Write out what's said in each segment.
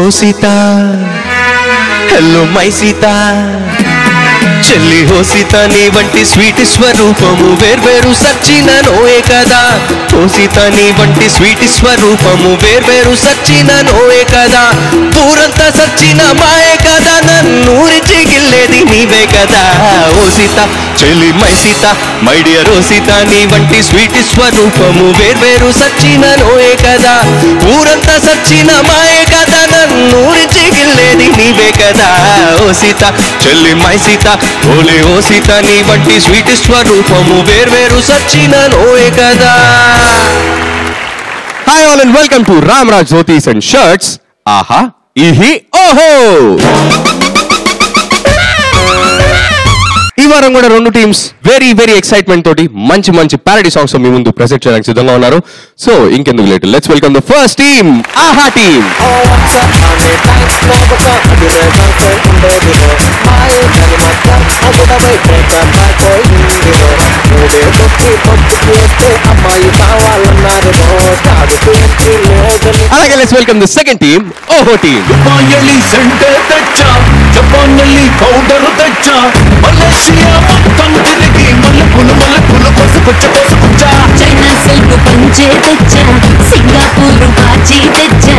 Oh Sita hello my Sita చెల్లి హో సీత నీ వంటి స్వీట్ స్వరూపము వేర్వేరు సచ్చిన నోయే కదా ఓ సీత నీ వంటి స్వీట్ స్వరూపము వేర్వేరు సచ్చిన నోయే కదా ఊరంతా సచ్చిన మాయే కదా నన్నూరించి గిల్లేది నీవే కదా ఓ సీత చెల్లి మై సీత మై డియర్ ఓ సీత నీ వంటి స్వీట్ స్వరూపము వేర్వేరు సచ్చిన నోయే కదా ఊరంతా సచ్చిన మాయే కదా నన్నూరించి గిల్లేది నీవే కదా ఓ సీత చెల్లి మై సీత ఓలే ఓ సీత నీ వంటి స్వీట్ స్వరూపము వేర్వేరు సచ్చిన నోయే కదా. Hi all and welcome to Ramraj dhotis and shirts ఆహా ఇహి ఓహో. ఈ వారం కూడా రెండు టీమ్స్ వెరీ ఎక్సైట్మెంట్ తోటి మంచి ప్యారడీ సాంగ్స్ మీ ముందు ప్రెజెంట్ చేయడానికి సిద్ధంగా ఉన్నారు. సో ఇంకెందుకు late, let's welcome the first team ఆహా టీమ్. అలాగే let's welcome the second team ఓహో టీమ్. జపానల్లి పౌడర్ తెచ్చా మలేషియా మొత్తం తిరిగి మల్లెపూలు కొసుకొచ్చా చైనా సిల్క్ పంచే తెచ్చా సింగపూర్ బాజీ తెచ్చా.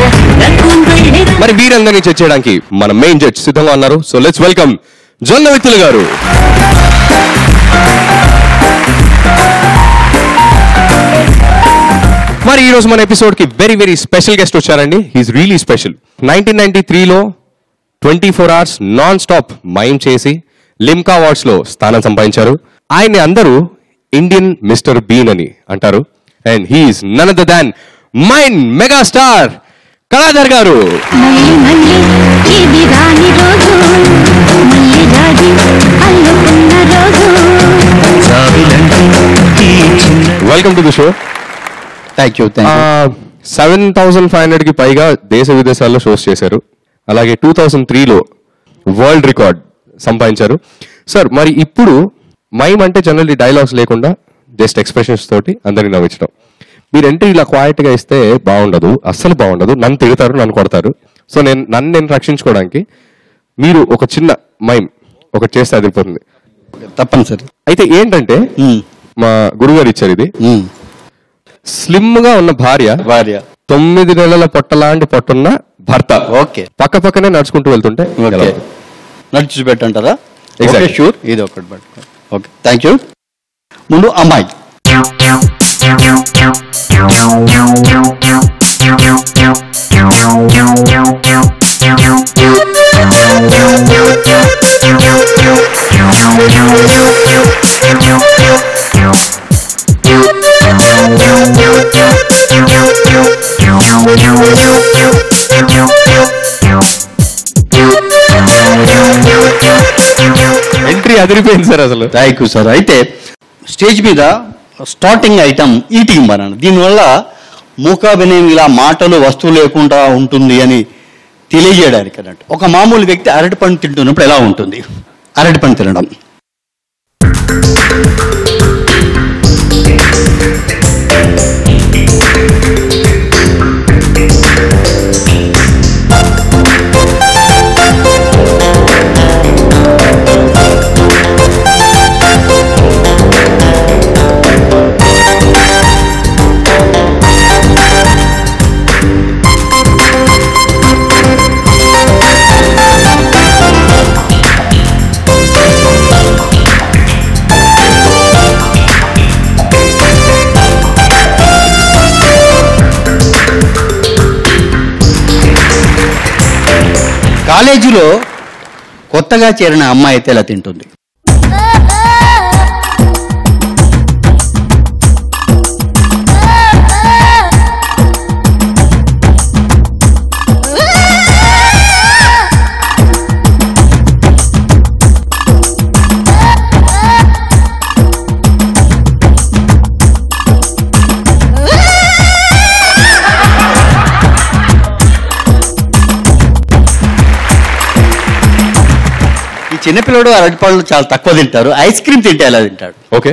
మరి వీరందరినీ చేయడానికి మన మెయిన్ జడ్జ్ సిద్ధంగా ఉన్నారు. సో లెట్స్ వెల్కమ్ జొన్న విత్తులు గారు. మరి ఈ రోజు మన ఎపిసోడ్ కి వెరీ స్పెషల్ గెస్ట్ వచ్చారండి. He's really special. 1993లో 24 hours నాన్ స్టాప్ మైమ్ చేసి లిమ్కా అవార్డ్స్ లో స్థానం సంపాదించారు. ఆయన్ని అందరూ ఇండియన్ మిస్టర్ బీన్ అని అంటారు. And he's none other than mime megastar Kaladhar garu. Welcome to the show. Thank you. 7,500కి పైగా దేశ విదేశాల్లో షోస్ చేశారు. అలాగే 2003లో వరల్డ్ రికార్డ్ సంపాదించారు. సార్ మరి ఇప్పుడు మైమ్ అంటే జనరల్లీ డైలాగ్స్ లేకుండా జస్ట్ ఎక్స్ప్రెషన్స్ తోటి అందరినీ నవ్వించడం. మీరు ఎంట్రీ ఇలా క్వైట్గా ఇస్తే బాగుండదు, అస్సలు బాగుండదు. నన్ను తిడతారు, నన్ను కొడతారు. సో నన్ను రక్షించుకోవడానికి మీరు ఒక చిన్న మైమ్ ఒకటి చేస్తే అదిరిపోతుంది. తప్పనిసరి. అయితే ఏంటంటే మా గురుగారు ఇచ్చారు ఇది. స్లిమ్ గా ఉన్న భార్య 9 నెలల పొట్టలాంటి పొట్టున్న భర్త. ఓకే. పక్కనే నడుచుకుంటూ వెళ్తుంటే నడిచి పెట్టంటారా? షూర్. ఇది ఒకటి పట్టుకో. Okay, thank you. ముందు అమ్మాయి. ఎంట్రీ అదిరిపోయింది సార్ అసలు. Thank you sir. అయితే స్టేజ్ మీద స్టార్టింగ్ ఐటమ్ ఈటింగ్ అన్నాను. దీనివల్ల మూకాభినయం ఇలా మాటలు వస్తువు లేకుండా ఉంటుంది అని తెలియజేయడానికి అన్నట్టు. ఒక మామూలు వ్యక్తి అరటిపండు తింటున్నప్పుడు ఎలా ఉంటుంది? అరటిపండు తినడం. కాలేజీలో కొత్తగా చేరిన అమ్మాయి అయితే ఇలా తింటుంది. చిన్నపిల్లడు అరటిపళ్ళు చాలా తక్కువ తింటారు. ఐస్ క్రీమ్ తింటే ఎలా తింటాడు? Okay.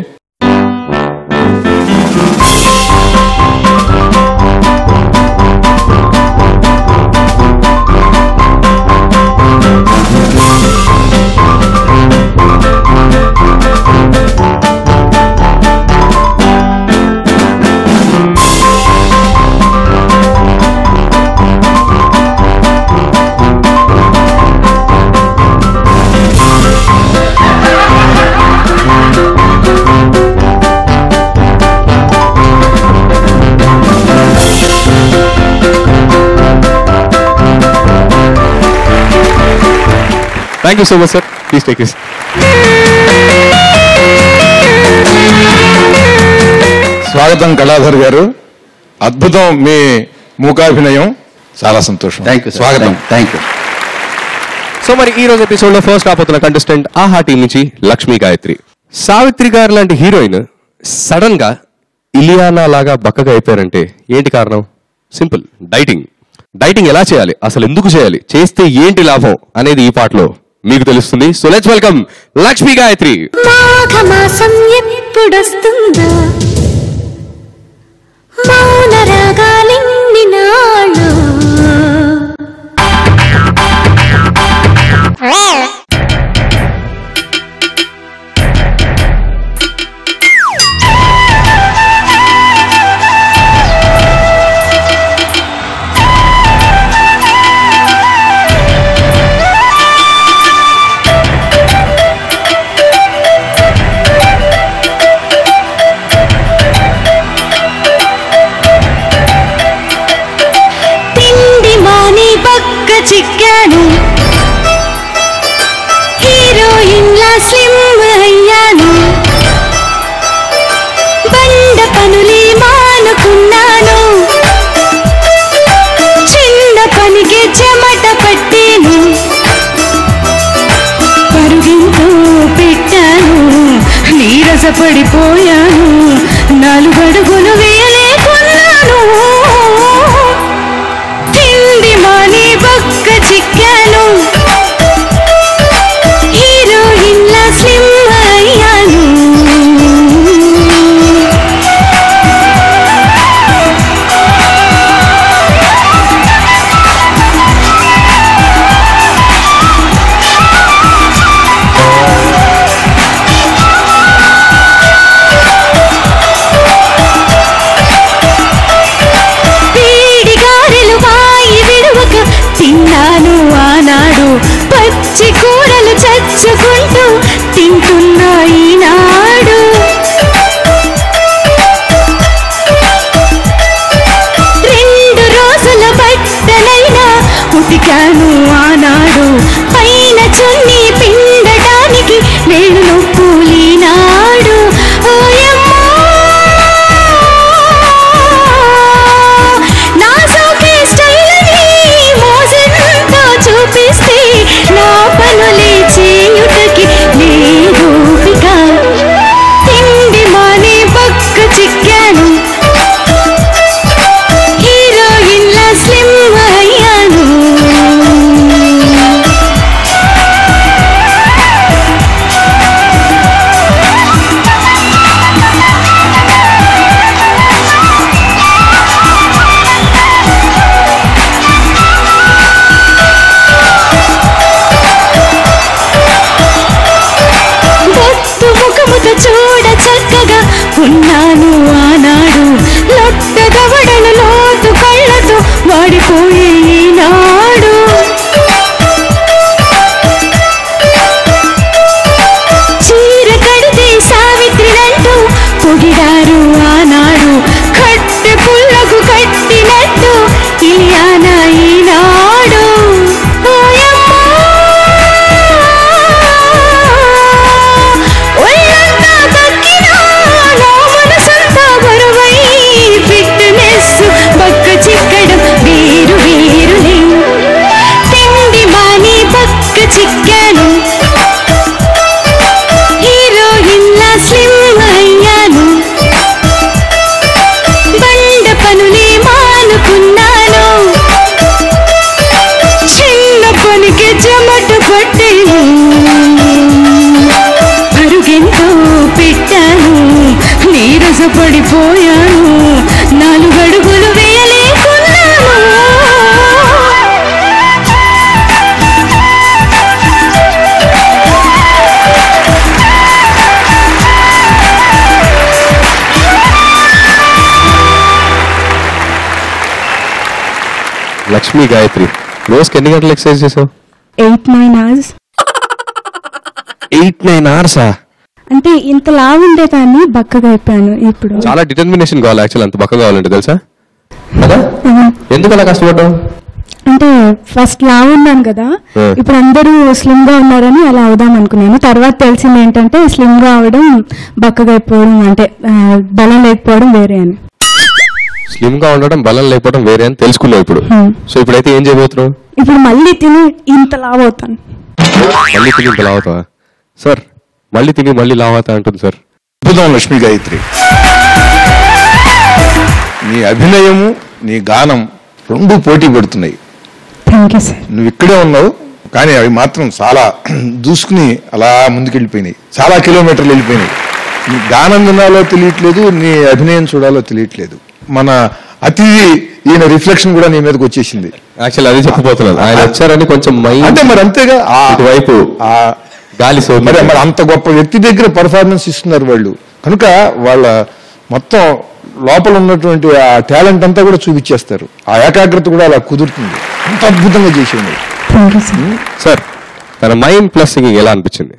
Thank you so much sir. Please take this. స్వాగతం కళాధర్ గారు. అద్భుతం మీ మూకాభినయం. చాలా సంతోషం. Thank you. స్వాగతం. Thank you. సో మరి ఈ రోజు ఎపిసోడ్ లో ఫస్ట్ రాబోతున్న కంటెస్టెంట్ ఆహా టీం నుంచి లక్ష్మీ గాయత్రి. సావిత్రి గారు లాంటి హీరోయిన్ సడన్ గా ఇలియానా లాగా బక్కగా అయిపోయారంటే ఏంటి కారణం? Simple, dieting. డైటింగ్ ఎలా చేయాలి, అసలు ఎందుకు చేయాలి, చేస్తే ఏంటి లాభం అనేది ఈ పాటలో మీకు తెలుస్తుంది. So let's welcome Lakshmi Gayatri. మాఘమాసం ఎప్పుడొస్తుందో మౌన రాగాలిన్ని నాళ్ళు చిక్కాను హీరోయిన్లా స్లిమ్ అయ్యాను బండ పనులే మానుకున్నాను చిన్న పనికి చెమట పట్టాను పరుగింతో పెట్టాను నీరసపడిపోయాను 4 అడుగులు వేయలేకున్నాను చిక్కాను హీరోయిన్లా స్లిమ్ అయ్యాను తిన్నాను ఆనాడు పచ్చి కూరలు చచ్చుకుంటూ తింటున్నా ఈనాడు రెండు రోజుల బట్టలైనా ఉతికాను ఆనాడు పైన చున్నీ పిండటానికి వేణు నొప్పులీనాడు నా పనులే చేయుటకి లేదోపిక తిండి మానే పక్క చిక్కాను హీరోయిన్లా స్లిమ్ అయ్యాను చూడ చక్కగా ఉన్నాను ఆనాడు లొట్టదవడను లోతు కళ్ళతో వాడిపోయే ఈనాడు చీర కడితే సావిత్రినంటూ పొగిడారు ఆనాడు కట్టె పుల్లకు కట్టినట్టు ఇలియానా ఈనాడు చిక్కడం వేరు వేరులే తిండి మాని పక్క చిక్కాను హీరోయిన్లా స్లిమ్ అయ్యాను బండ పనులే మానుకున్నాను చిన్న పనికి చెమట పట్టాను పరుగెంతో పెట్టాను నీరసపడిపోయాను 4 అడుగులు లక్ష్మీ గాయత్రి, రోజుకి ఎన్ని గంటలు ఎక్సర్సైజ్ చేసావు? 8-9 hours. 8-9 hours? అంటే ఇంత లావు ఉండేదాన్ని బక్కగా అయిపోయాను ఇప్పుడు. చాలా డిటర్మినేషన్ కావాలి యాక్చువల్ అంత బక్క కావాలంటే తెలుసా కదా? ఎందుకు అలా కష్టపడ్డావు? అంటే ఫస్ట్ లావు ఉన్నాను కదా, ఇప్పుడు అందరూ స్లిమ్ గా ఉన్నారని అలా అవుదాం అనుకున్నాను. తర్వాత తెలిసింది ఏంటంటే స్లిమ్ గా అవడం బక్కగా అయిపోవడం అంటే బలం లేకపోవడం వేరే అని. స్లిమ్ గా ఉండడం బలం లేకపోవడం వేరే అని తెలుసుకున్నావు ఇప్పుడు. సో ఇప్పుడైతే ఏం చేయబోతున్నావు? ఇప్పుడు మళ్ళీ తిని ఇంత లావు అవుతాను. మళ్ళీ తిని ఇంత లావుతావా సార్? మళ్ళీ తిని మళ్ళీ లావుతా అంటుంది సార్. అద్భుతం లక్ష్మీ గాయత్రి, నీ అభినయము నీ గానం రెండు పోటీ పడుతున్నాయి. నువ్వు ఇక్కడే ఉన్నావు కానీ అవి మాత్రం చాలా దూసుకుని అలా ముందుకెళ్ళిపోయినాయి, చాలా కిలోమీటర్లు వెళ్ళిపోయినాయి. నీ గానం వినాలో తెలియట్లేదు, నీ అభినయం చూడాలో తెలియట్లేదు. మన అతిథి ఈయన రిఫ్లెక్షన్ కూడా నీ మీదకి వచ్చేసింది. యాక్చువల్ అది చెప్పబోతున్నాను, ఆయన వచ్చారని కొంచెం అంటే మరి అంతేగా వైపు గాలి సో మరి అంత గొప్ప వ్యక్తి దగ్గర పర్ఫార్మెన్స్ ఇస్తున్నారు వాళ్ళు కనుక వాళ్ళ మొత్తం లోపల ఉన్నటువంటి ఆ టాలెంట్ అంతా కూడా చూపించేస్తారు. ఆ ఏకాగ్రత కూడా అలా కుదురుతుంది. అంత అద్భుతంగా చేసేయండి సార్. తన మైండ్ ప్లస్ సింగింగ్ ఎలా అనిపించింది?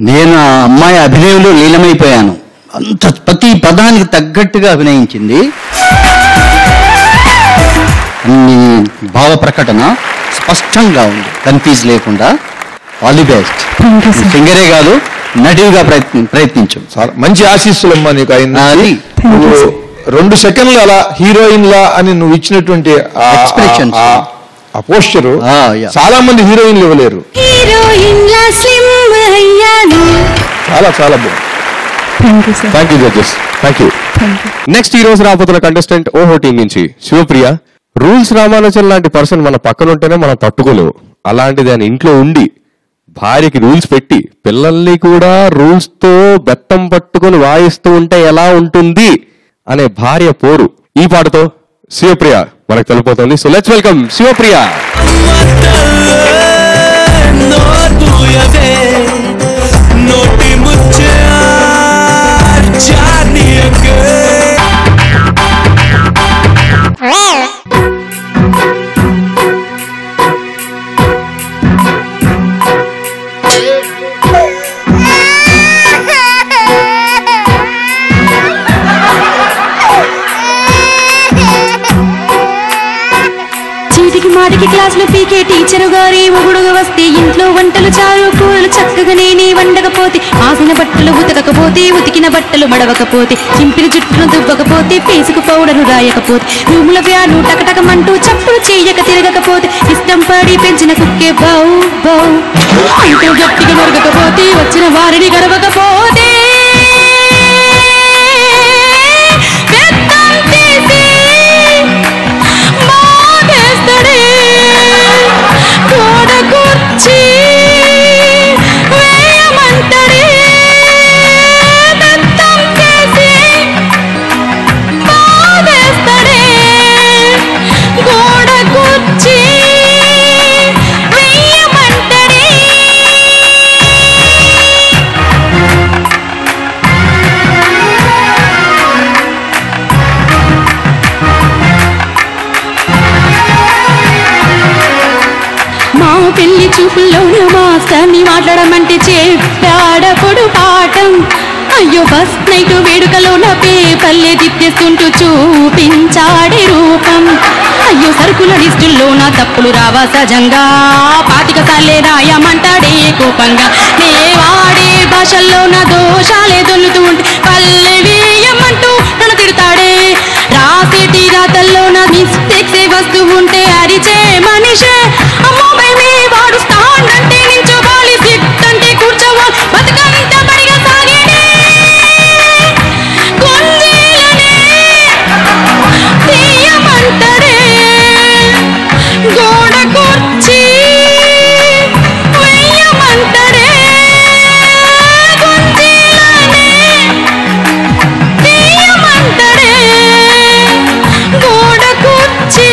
నేను ఆ అమ్మాయి అభినయంలో లీనమైపోయాను. అంత ప్రతి పదానికి తగ్గట్టుగా అభినయించింది. అన్ని భావ ప్రకటన స్పష్టంగా ఉంది, కన్ఫ్యూజ్ లేకుండా. All the best. సింగరే కాదు, నటిగా ప్రయత్నించు. చాలా మంచి ఆశీస్సులమ్మా నీకు. ఆయన 2 సెకండ్లు అలా హీరోయిన్ లా అని నువ్వు ఇచ్చినటువంటి ఎక్స్ప్రెషన్, ఆ పోస్చరు చాలా మంది హీరోయిన్లు ఇవ్వలేరు. చాలా చాలా బాగుంది. Thank you judges, thank you. Next ఈ రోజు రాబోతున్న కంటెస్టెంట్ ఓహో టీం నుంచి శివప్రియ. రూల్స్ రామానుజన్ లాంటి పర్సన్ మన పక్కన ఉంటేనే మనం తట్టుకోలేము. అలాంటిది ఆయన ఇంట్లో ఉండి భార్యకి రూల్స్ పెట్టి పిల్లల్ని కూడా రూల్స్ తో బెత్తం పట్టుకొని వాయిస్తూ ఉంటే ఎలా ఉంటుంది అనే భార్య పోరు ఈ పాటతో శివప్రియ మనకు తెలిపోతుంది. So let's welcome Shivapriya. మాటికి క్లాసులో పీకే టీచరు గారి మొగుడుగా వస్తే ఇంట్లో వంటలు చారు కూరలు చక్కగా నేనే వండకపోతే ఆసిన బట్టలు ఉతకకపోతే ఉతికిన బట్టలు మడవకపోతే చింపిన జుట్టును దుబ్బకపోతే ఫేసుకు పౌడరు రాయకపోతే రూముల ఫ్యాను టకటకమంటూ చప్పుడు చేయక తిరగకపోతే ఇష్టం పడి పెంచిన కుక్కే బౌ బౌ ఇంట్లో గట్టిగా నొరగకపోతే వచ్చిన వారిని గడవకపోతే పెళ్లి చూపుల్లోన మాస్టర్ని మాట్లాడమంటే చెప్పాడప్పుడు పాఠం. అయ్యో ఫస్ట్ నైట్ వేడుకలోన పేపర్లే తిప్పేస్తుంటూ చూపించాడే రూపం. అయ్యో సరుకుల లిస్టుల్లోన తప్పులు రావా సహజంగా 25 సార్లే రాయమంటాడే కోపంగా. నే వాడే భాషల్లోన దోషాలే దొల్లుతూ ఉంటే పల్లె వేయమంటూ నన్ను తిడతాడే. రాసేటి రాతల్లోన మిస్టేక్సే వస్తూ ఉంటే అరిచే మనిషే. అమ్మో మేమే వాడు స్టాండ్ అంటే నించోవాలి, సిట్ అంటే కూర్చోవాలి, బతుకంత బడిగా సాగేనే కొందేలనే తీయమంటాడే. గోడ కుర్చీ వెయ్యమంటాడే కొందేలనే తీయమంటాడే. గోడ కుర్చీ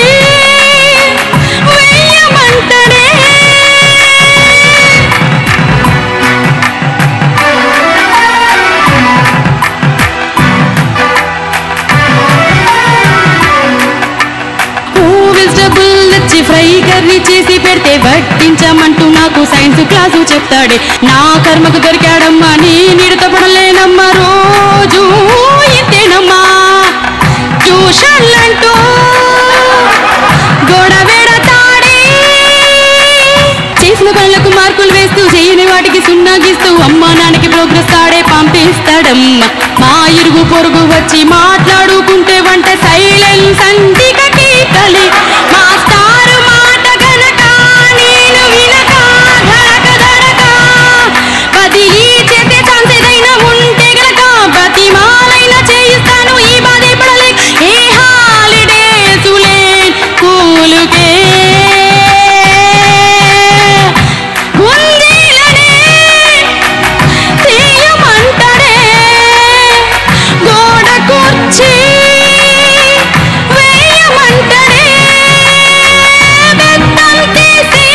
వెయ్యమంటాడే. వెజిటబుల్ నచ్చి ఫ్రై కర్రీ చేసి పెడితే వడ్డించమంటూ నాకు సైన్స్ క్లాసు చెప్తాడే. నా కర్మకు దొరికాడమ్మా నీ నీడుతో పడలేనమ్మా, రోజు ఇంతేనమ్మా ట్యూషన్లంటూ గొడవ పెడతాడే. మాట్లాడమ్మ మా ఇరుగు పొరుగు వచ్చి మాట్లాడుకుంటే వంట సైలెన్స్ అంటిక కీకలి మా స్టార్ మాట గనక నేను వినక ధడక ధడక బదిలీ చేసే ఛాన్సెదైనా ఉంటే గనక బతిమాలైన చేయిస్తాను ఈ బాధే పడలే ఏ హాలిడేసులే కూలుకే గుండీలనే తీయమంటాడే గోడ కూర్చి వేయమంటాడే బెత్తం తీసి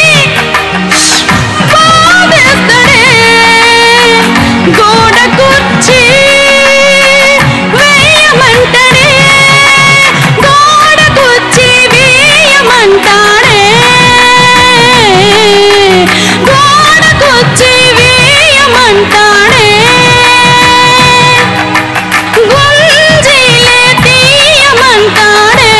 పావేస్తాడే గోడ కూర్చి వేయమంటాడే గోడ కూర్చి వేయమంటాడే గోడ కూర్చి వేయమంటాడే గుంజీలే తీయమంటాడే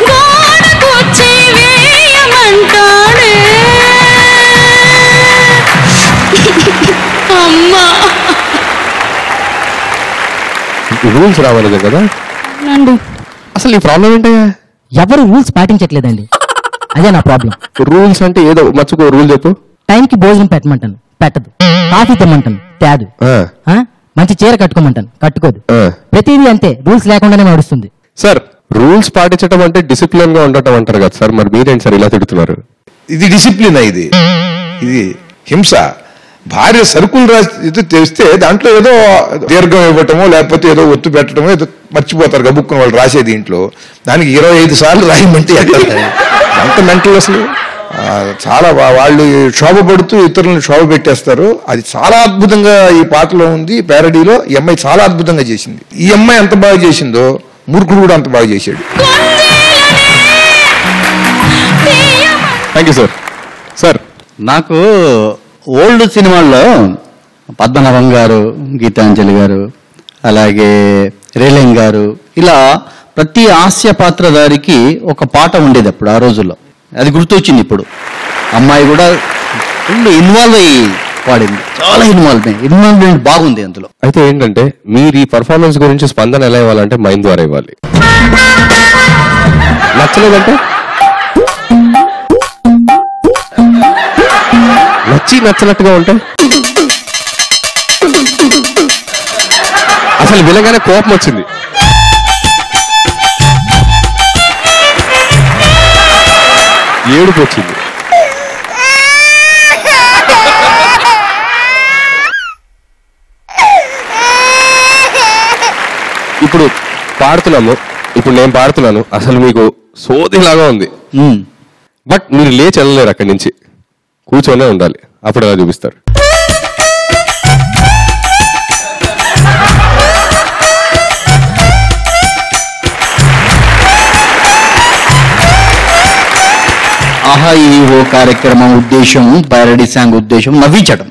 గోడ కూర్చి వేయమంటాడే అమ్మా రూల్స్ రావాలి కదా. నండి అసలు ఈ ప్రాబ్లం ఏంటయ్యా? ఎవరు రూల్స్ పాటించట్లేదండి, అదే నా ప్రాబ్లం. రూల్స్ అంటే ఏదో మర్చిపో రూల్ చెప్పు. టైంకి భోజనం పెట్టమంటాను, పెట్టదు. కాఫీ తెమ్మంటాను, తేదు. ఆ? మంచి చీర కట్టుకోమంటాను, కట్టుకోదు. ప్రతిదీ అంతే, రూల్స్ లేకుండానే నడుస్తుంది. సార్ రూల్స్ పాటించడం అంటే డిసిప్లిన్ గా ఉండటం అంటారు కదా సార్, మరి మీరేంటి సార్ ఇలా తిడుతున్నారు? ఇది డిసిప్లిన్ ఇది హింస. భార్య సరుకులు రాసి తెస్తే దాంట్లో ఏదో దీర్ఘం ఇవ్వటమో లేకపోతే ఏదో ఒత్తు పెట్టడమో ఏదో మర్చిపోతారు గబుక్కుని వాళ్ళు రాసేది ఇంట్లో. దానికి 25 సార్లు రాయమంటే అంత మెంటల్ అసలు. చాలా వాళ్ళు శోభపడుతూ ఇతరులను శోభ పెట్టేస్తారు. అది చాలా అద్భుతంగా ఈ పాటలో ఉంది, ప్యారడీలో. ఈ అమ్మాయి చాలా అద్భుతంగా చేసింది. ఈ అమ్మాయి ఎంత బాగా చేసిందో మూర్ఖుడు కూడా అంత బాగా చేశాడు. Thank you sir. సార్ నాకు ఓల్డ్ సినిమాల్లో పద్మనాభం గారు, గీతాంజలి గారు, అలాగే రేలంగ్ గారు, ఇలా ప్రతి హాస్య పాత్రధారికి ఒక పాట ఉండేది అప్పుడు ఆ రోజుల్లో. అది గుర్తొచ్చింది ఇప్పుడు. అమ్మాయి కూడా ఫుల్ ఇన్వాల్వ్ అయ్యి పాడింది, చాలా ఇన్వాల్వ్మెంట్ బాగుంది అందులో. అయితే ఏంటంటే మీరు ఈ పర్ఫార్మెన్స్ గురించి స్పందన ఎలా ఇవ్వాలంటే మైండ్ ద్వారా ఇవ్వాలి. నచ్చలేదంటే నచ్చినట్టుగా ఉంటే అసలు వినగానే కోపం వచ్చింది. ఏడుపు వచ్చింది. ఇప్పుడు పాడుతున్నాము, ఇప్పుడు నేను పాడుతున్నాను, అసలు మీకు సోదిలాగా ఉంది. బట్ మీరు లేచి వెళ్ళలేరు, అక్కడి నుంచి కూర్చొనే ఉండాలి. అప్పుడు అలా చూపిస్తారు. ఆహా ఈ ఓ కార్యక్రమం ఉద్దేశం, ప్యారడీ సాంగ్ ఉద్దేశం నవ్వించడం,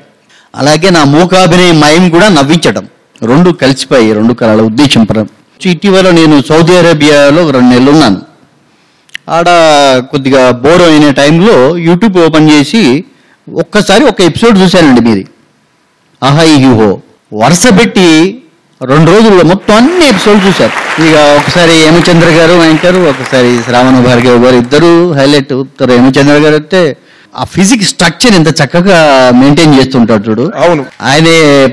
అలాగే నా మూకాభినయ మయం కూడా నవ్వించడం, రెండు కలిసిపోయి రెండు కళల ఉద్దేశం. ఇటీవల నేను సౌదీ అరేబియాలో 2 నెలలు ఉన్నాను. ఆడ కొద్దిగా బోర్ అయిన టైంలో యూట్యూబ్ ఓపెన్ చేసి ఒక్కసారి ఒక ఎపిసోడ్ చూశానండి మీది. ఆహా ఈ హో వరుస పెట్టి 2 రోజుల్లో మొత్తం అన్ని ఎపిసోడ్ చూశారు. ఇక ఒకసారి హేమచంద్ర గారు యాంకర్, ఒకసారి శ్రావణ భార్గవ్ గారు, ఇద్దరు హైలైట్. హేమచంద్ర గారు అయితే ఆ ఫిజిక్ స్ట్రక్చర్ ఎంత చక్కగా మెయింటైన్ చేస్తుంటాడు చూడు. అవును, ఆయన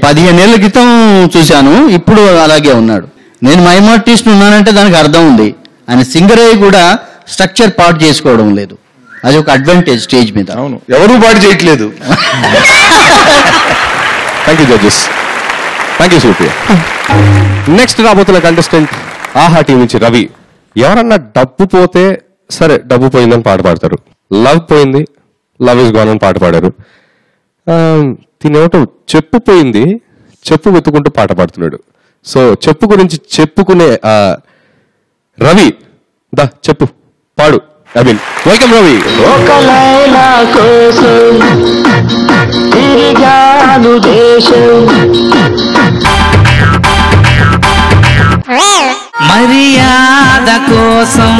15 ఏళ్ల క్రితం చూశాను, ఇప్పుడు అలాగే ఉన్నాడు. నేను మైమ్ ఆర్టిస్ట్ ఉన్నానంటే దానికి అర్థం ఉంది. ఆయన సింగర్ అయ్యి కూడా స్ట్రక్చర్ పాటు చేసుకోవడం లేదు, అది ఒక అడ్వాంటేజ్ స్టేజ్ మీద. అవును, ఎవరూ పాటు చేయట్లేదు. Thank you judges, thank you Supriya. Next రాబోతున్న కంటెస్టెంట్ ఆహా టీం నుంచి రవి. ఎవరన్నా డబ్బు పోతే సరే డబ్బు పోయిందని పాట పాడతారు, లవ్ పోయింది లవ్ ఇస్ గాన్ అని పాట పాడారు. తినేవటం చెప్పు పోయింది, చెప్పు వెతుకుంటూ పాట పాడుతున్నాడు. సో చెప్పు గురించి చెప్పుకునే రవి, దా చెప్పు పాడు. I mean welcome Ravi. మర్యాద కోసం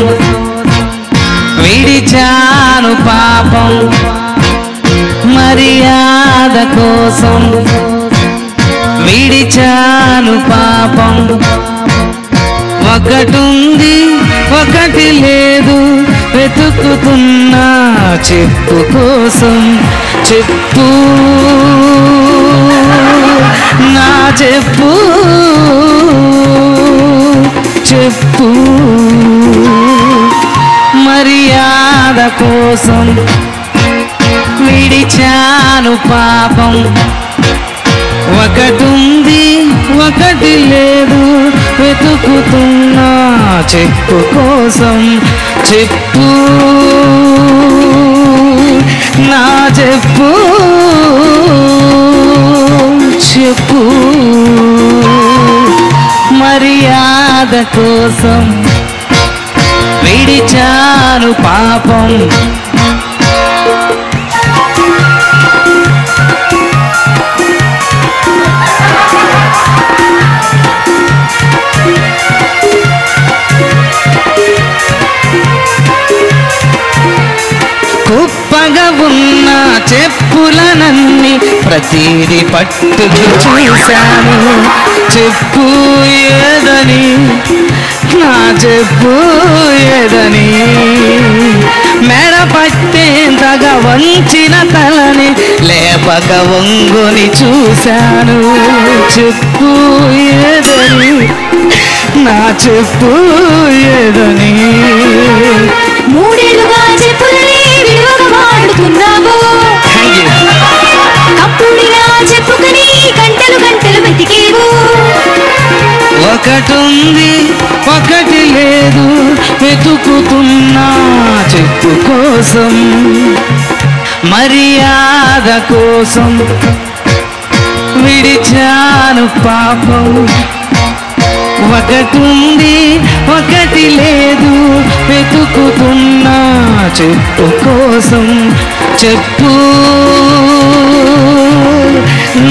విడిచాను పాపం, మర్యాద కోసం విడిచాను పాపం ఒకటుంది ఒకటి లేదు వెతుకుతున్నా చెప్పు కోసం చెప్పు నా చెప్పు చెప్పు మర్యాద కోసం విడిచాను పాపం ఒకటుంది ఒకటి లేదు వెతుకుతున్నా చెప్పు కోసం చెప్పు నా చెప్పు చెప్పు మర్యాద కోసం విడిచాను పాపం కుప్పగా ఉన్న చెప్పులనన్ని ప్రతిది పట్టుకు చూశాను చెప్పు ఏదని నా చెప్పు ఏదని మెడ పట్టేంతగా వంచిన తలని లేపక వంగుని చూశాను చెప్పు ఏదని నా చెప్పు ఏదని మూడేళ్లుగా చెప్పులని విలువగా వాడుతున్నావు అప్పుడిలా చెప్పుకొని గంటలు గంటలు వెతికేవు ఒకటుంది ఒకటి లేదు వెతుకుతున్నా చెప్పు కోసం మర్యాద కోసం విడిచాను పాపం ఒకటుంది ఒకటి లేదు వెతుకుతున్నా చెప్పు కోసం చెప్పు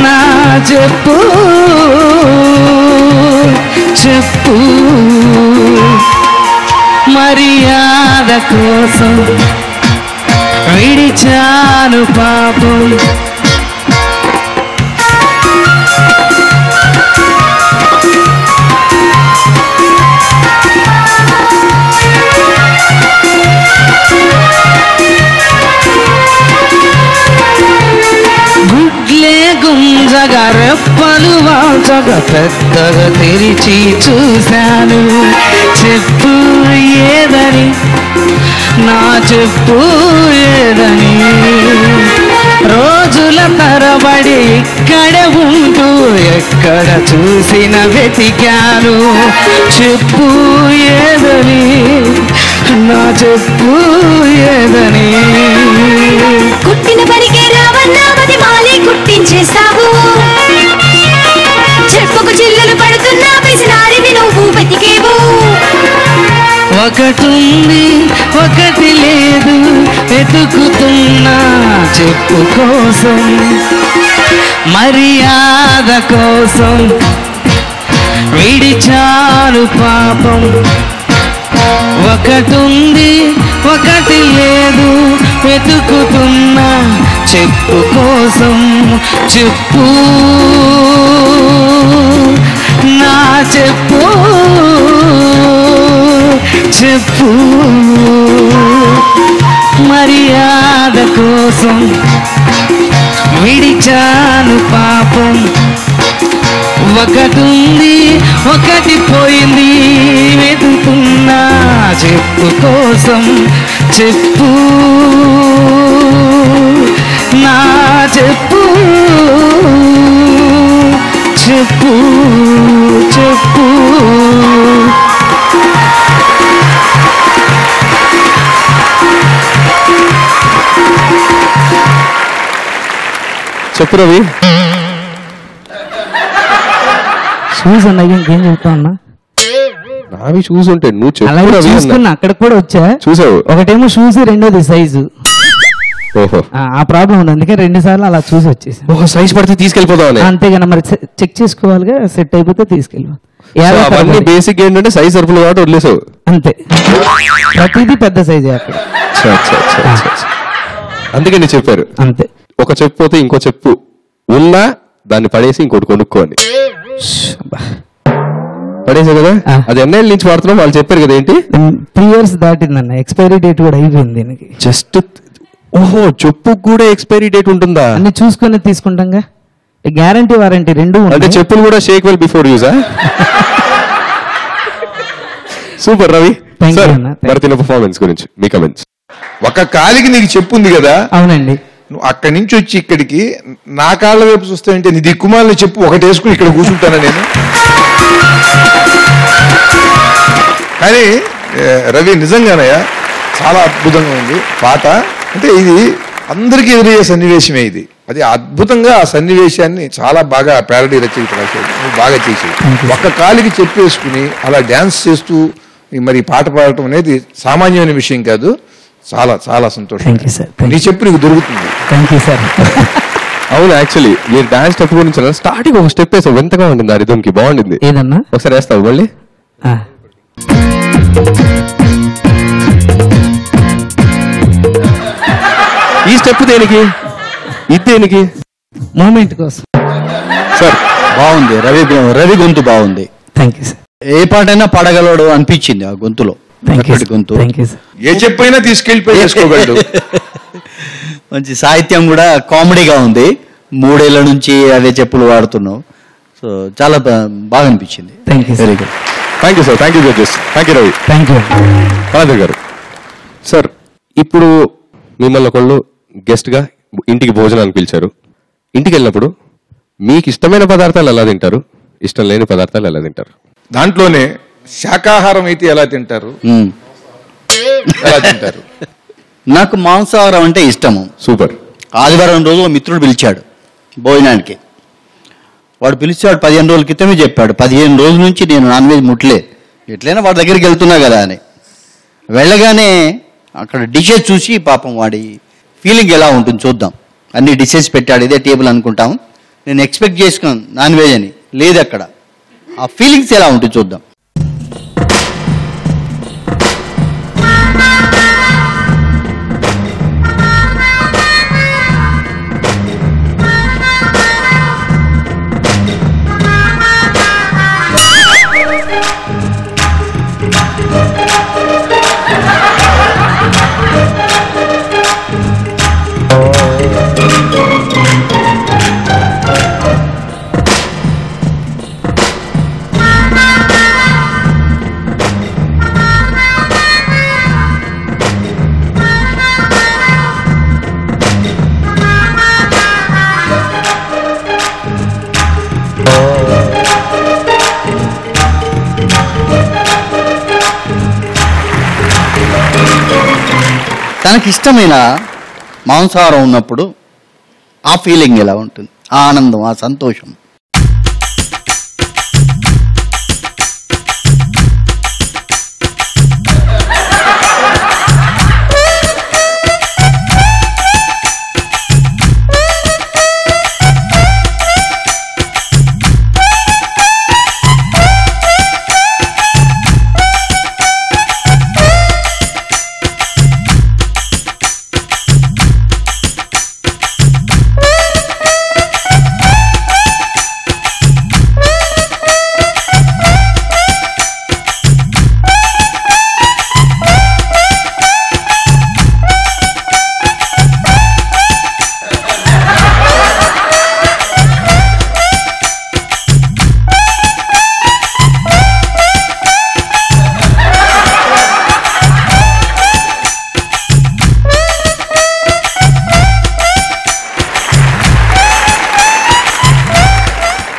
నా చెప్పు చెప్పు మర్యాద కోసం విడిచాను పాపం గుంజగా రెప్పలు వాల్చగా పెద్దగా తెరిచి చూశాను చెప్పు ఏదని నా చెప్పు ఏదని రోజుల తరబడి ఇక్కడ ఉంటూ ఎక్కడ చూసిన వెతికాను చెప్పు ఏదని నా చెప్పు ఏదని కుట్టిన పనికే రావన్నా పది మాలి కుట్టించేస్తావు చెప్పుకు చిల్లులు పడుతున్నా పిసినారిని నువ్వు వెతికేవు ఒకటుంది ఒకటి లేదు వెతుకుతున్నా చెప్పు కోసం మర్యాద కోసం విడిచాను పాపం ఒకటుంది ఒకటి లేదు వెతుకుతున్నా చెప్పు కోసం చెప్పు నా చెప్పు చెప్పు మర్యాద కోసం విడిచాను పాపం ఒకటుంది ఒకటి పోయింది వెతుకుతున్నా చెప్పు కోసం చెప్పు నా చెప్పు చెప్పు చెప్పు చెప్పు రవి. షూస్ అన్నయ్య ఇంకేం చెప్తా అన్నా నావి షూస్ ఉంటాయి నువ్వు చెప్పు అలాగే రవి అన్నా. చూసుకున్నా అక్కడ కూడా వచ్చా చూసావు ఒకటేమో షూస్ రెండోది సైజు ఓహో ఆ ప్రాబ్లం ఉంది అందుకే 2 సార్లు అలా చూసి వచ్చేసి ఒక సైజ్ పడితే తీసుకెళ్ళిపోతావు అంతేగాని మరి చెక్ చేసుకోవాలిగా సెట్ అయిపోతే తీసుకెళ్ళి అవన్నీ బేసిక్ ఏంటంటే సైజ్ సరుపులు కాబట్టి వదిలేసావు అంతే ప్రతిదీ పెద్ద సైజే అక్కడ ఛ, ఛ, ఛ, ఛ, ఛ. అందుకని చెప్పారు అంతే ఒక చెప్పు పోతే ఇంకో చెప్పు ఉన్నా దాన్ని పడేసి ఇంకోటి కొనుక్కోండి పడేసా కదా, అది ఎన్నేళ్ళ నుంచి వాడుతున్నాం వాళ్ళు చెప్పారు కదా. ఏంటి 3 years దాటిందన్న, ఎక్స్పైరీ డేట్ కూడా అయిపోయింది దీనికి. జస్ట్ ఓహో, చెప్పు కూడా ఎక్స్పైరీ డేట్ ఉంటుందా? అన్ని చూసుకొని తీసుకుంటాంగా, గ్యారంటీ వారంటీ రెండు. అంటే చెప్పులు కూడా షేక్ వెల్ బిఫోర్ యూజా? సూపర్ రవి. మరి తిన పర్ఫార్మెన్స్ గురించి మీ కమెంట్స్. ఒక కాలికి నీకు చెప్పు ఉంది కదా. అవునండి. నువ్వు అక్కడి నుంచి వచ్చి ఇక్కడికి నా కాళ్ళ వైపు చూస్తావంటే నీ దిక్కుమాలని చెప్పు ఒకటి వేసుకుని ఇక్కడ కూర్చుంటానా నేను? కానీ రవి నిజంగానయ్యా చాలా అద్భుతంగా ఉంది పాట. అంటే ఇది అందరికీ ఎదురయ్యే సన్నివేశమే ఇది. అది అద్భుతంగా ఆ సన్నివేశాన్ని చాలా బాగా ప్యారడీ రచయిత రాశాడు. నువ్వు బాగా చేసేది. ఒక్క కాలికి చెప్పేసుకుని అలా డ్యాన్స్ చేస్తూ మరి పాట పాడటం అనేది సామాన్యమైన విషయం కాదు. చాలా చాలా సంతోషం. నీ చెప్పు నీకు దొరుకుతుంది. అవును, యాక్చువల్లీ మీరు డాన్స్ స్టెప్ గురించి స్టార్టింగ్ ఒక స్టెప్ వేసావు, ఎంతగా ఉంటుంది ఆ రిథమ్ కి, బాగుండింది. ఏదన్నా ఒకసారి వేస్తావు మళ్ళీ? ఈ స్టెప్ దేనికి, ఇది దేనికి? మూమెంట్ కోసం సార్. బాగుంది, రవి గొంతు బాగుంది. Thank you sir. ఏ పాటైనా పాడగలడు అనిపించింది ఆ గొంతులో. గొంతు ఏ చెప్పైనా తీసుకెళ్ళిపోయి చేసుకోగలడు. మంచి సాహిత్యం కూడా కామెడీగా ఉంది. 3 ఏళ్ల నుంచి అదే చెప్పులు వాడుతున్నావు. సో చాలా బాగా అనిపించింది. Very good. Thank you sir. Thank you judges. Thank you Ravi. Thank you Kaladhar గారు. సార్, ఇప్పుడు మిమ్మల్ని ఒకళ్ళు గెస్ట్గా ఇంటికి భోజనానికి పిలిచారు. ఇంటికి వెళ్ళినప్పుడు మీకు ఇష్టమైన పదార్థాలు ఎలా తింటారు, ఇష్టం లేని పదార్థాలు ఎలా తింటారు? దాంట్లోనే శాకాహారం అయితే ఎలా తింటారు? ఎలా తింటారు? నాకు మాంసాహారం అంటే ఇష్టము. సూపర్. ఆదివారం రోజు మిత్రుడు పిలిచాడు భోజనానికి. వాడు పిలిచాడు 15 రోజుల క్రితమే చెప్పాడు. 15 రోజుల నుంచి నేను నాన్ వెజ్ ముట్టలే, ఎట్లయినా వాడి దగ్గరికి వెళ్తున్నా కదా అని. వెళ్ళగానే అక్కడ డిషెస్ చూసి పాపం వాడి ఫీలింగ్ ఎలా ఉంటుంది చూద్దాం. అన్ని డిషెస్ పెట్టాడు, ఇదే టేబుల్ అనుకుంటాం. నేను ఎక్స్పెక్ట్ చేసుకున్నాను నాన్ వెజ్ అని, లేదు అక్కడ. ఆ ఫీలింగ్స్ ఎలా ఉంటుంది చూద్దాం. తనకి ఇష్టమైన మాంసాహారం ఉన్నప్పుడు ఆ ఫీలింగ్ ఎలా ఉంటుంది, ఆ ఆనందం, ఆ సంతోషం.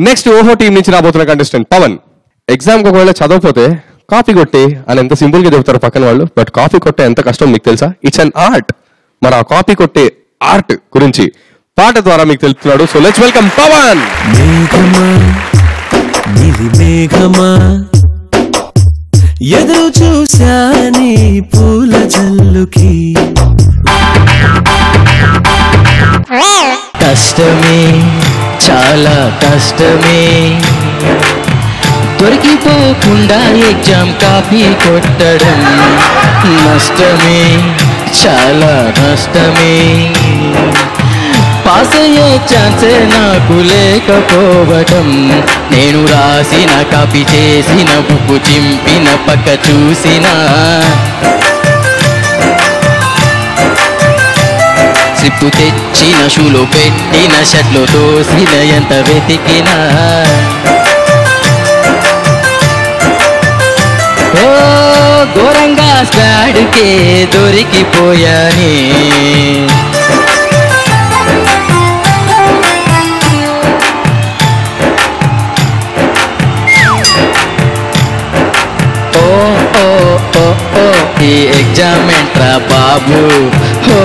నెక్స్ట్ ఓహో టీం నుంచి రాబోతున్న కంటెస్టెంట్ పవన్. ఎగ్జామ్ కి ఒకవేళ చదవకపోతే కాపీ కొట్టి అని ఎంత సింపుల్ గా చెప్తారు పక్కన వాళ్ళు, బట్ కాపీ కొట్టే ఎంత కష్టం మీకు తెలుసా? It's an art. మరి ఆ కాపీ కొట్టే ఆర్ట్ గురించి పాట ద్వారా మీకు తెలుపుతున్నాడు. So let's welcome Pavan. మేఘమా ఎదురు చూశాని పూల జల్లుకి, కష్టమే చాలా కష్టమే, దొరికిపోకుండా ఎగ్జామ్ కాపీ కొట్టడం నష్టమే చాలా నష్టమే, పాస్ అయ్యే ఛాన్సే నాకు లేకపోవటం, నేను రాసిన కాపీ చేసిన బుక్కు చింపిన పక్క చూసిన, స్లిప్పు తెచ్చిన షూలో పెట్టిన షర్ట్లో తోసిన ఎంత వెతికినా, ఓ ఘోరంగా స్క్వాడ్కే దొరికిపోయాని. ఈ ఎగ్జామ్ ఏంట్రా బాబు, ఓ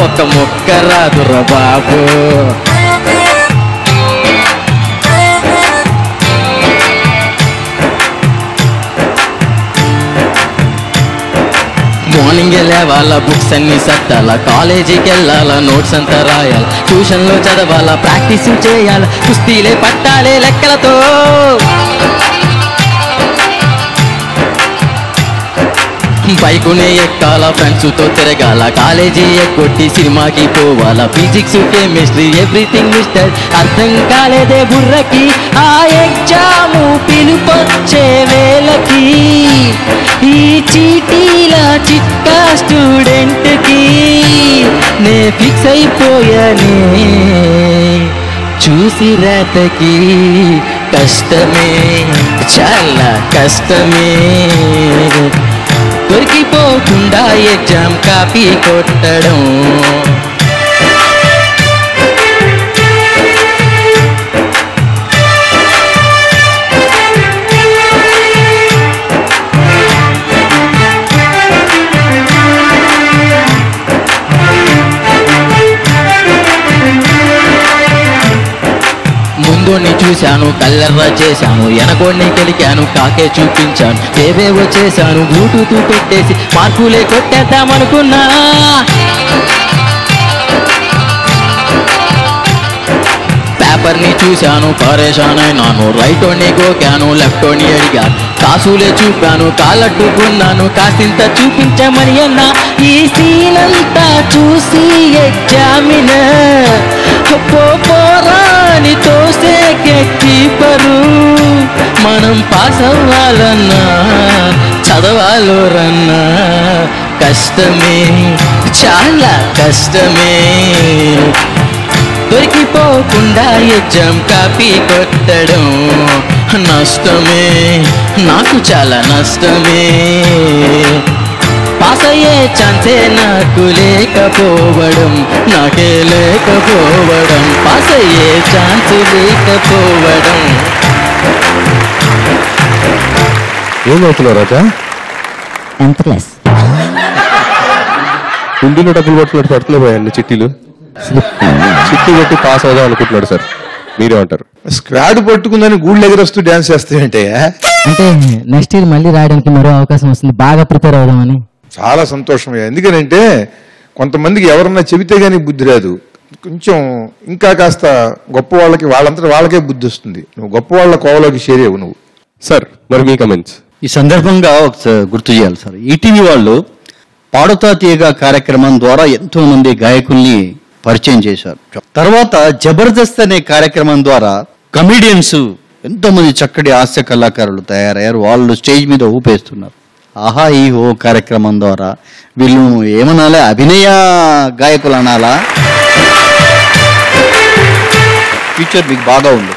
ఒక మొక్క రాదురా బాబు. మార్నింగ్ లేవాల, బుక్స్ అన్ని సట్టాల, కాలేజీకి వెళ్ళాలా, నోట్స్ అంతా రాయాల, ట్యూషన్లో చదవాలా, ప్రాక్టీస్ చేయాల, కుస్తీలే పట్టాలే లెక్కలతో. బైకునే ఎక్కాల, ఫ్రెండ్స్తో తిరగాల, కాలేజీ ఎక్కొట్టి సినిమాకి పోవాలా, ఫిజిక్స్ కెమిస్ట్రీ ఎవ్రీథింగ్ మిస్టర్. అర్థం కాలేదే బుర్రకి ఆ ఎగ్జాము పిలుపొచ్చే వేళకి, ఈ చీటీల చిట్టా స్టూడెంట్కి నే ఫిక్స్ అయిపోయానే. చూసి రాతకి కష్టమే, చాలా కష్టమే, దొరికిపోకుండా ఎగ్జామ్ కాపీ కొట్టడం. ముందుని చూశాను, కల్లెర్ర చేశాను, వెనకోడిని కెలికాను, కాకే చూపించాను, ఏవేవో చేశాను, బ్లూటూత్ పెట్టేసి మార్కులే కొట్టేద్దామనుకున్నా. పేపర్ని చూశాను, పరేషాన్ అయినాను, రైటోని గోకాను, లెఫ్టోని అడిగాను, కాసులే చూపాను, కాలట్టుకున్నాను, కాసింత చూపించమని అన్నా. ఈ సీనంతా చూసి ఎగ్జామినర్ పోరాని తోసే కీపరు, మనం పాస్ అవ్వాలన్నా చదవాలో రన్నా కష్టమే, చాలా కష్టమే, దొరికిపోకుండా ఎగ్జామ్ కాపీ కొట్టడం నష్టమే, నాకు చాలా నష్టమే. పాస్ అయ్యే ఛాన్సే నాకు లేకపోవడం, నాకే లేకపోవడం, పాస్ అయ్యే ఛాన్స్ లేకపోవడం. ఏం అవుతున్నావు రాజా? 10th class. కుండీలో డబ్బులు పట్టుకున్నట్టు పడుతున్నాయి పోయాన్ని చిట్టీలు. చిట్టి కొట్టి పాస్ అవుదాం అనుకుంటున్నాడు సార్, మీరే అంటారు? స్క్వాడ్ పట్టుకుందని గూళ్ళు ఎగరొస్తూ డాన్స్ చేస్తాయంటే అంటే నెక్స్ట్ ఇయర్ మళ్ళీ రాయడానికి మరో అవకాశం వస్తుంది, బాగా ప్రిపేర్ అవుదామని. చాలా సంతోషం. ఎందుకనంటే కొంతమందికి ఎవరన్నా చెబితే గానీ బుద్ధి రాదు, కొంచెం ఇంకా కాస్త గొప్ప వాళ్ళకి వాళ్ళంతా వాళ్ళకే బుద్ధి వస్తుంది. నువ్వు గొప్ప వాళ్ళ కోవలోకి చేరేవు నువ్వు. సార్ మరి మీ కమెంట్స్? ఈ సందర్భంగా ఒకసారి గుర్తు చేయాలి సార్, ఈటీవీ వాళ్ళు పాడుతా తీయగా కార్యక్రమం ద్వారా ఎంతో మంది గాయకుల్ని పరిచయం చేశారు. తర్వాత జబర్దస్త్ అనే కార్యక్రమం ద్వారా కమిడియన్స్ ఎంతో మంది చక్కటి హాస్య కళాకారులు తయారయ్యారు, వాళ్ళు స్టేజ్ మీద ఊపేస్తున్నారు. ఆహా ఈ ఓ కార్యక్రమం ద్వారా వీళ్ళు ఏమనాలా, అభినయ గాయకులు అనాలా? ఫ్యూచర్ మీకు బాగా ఉంది,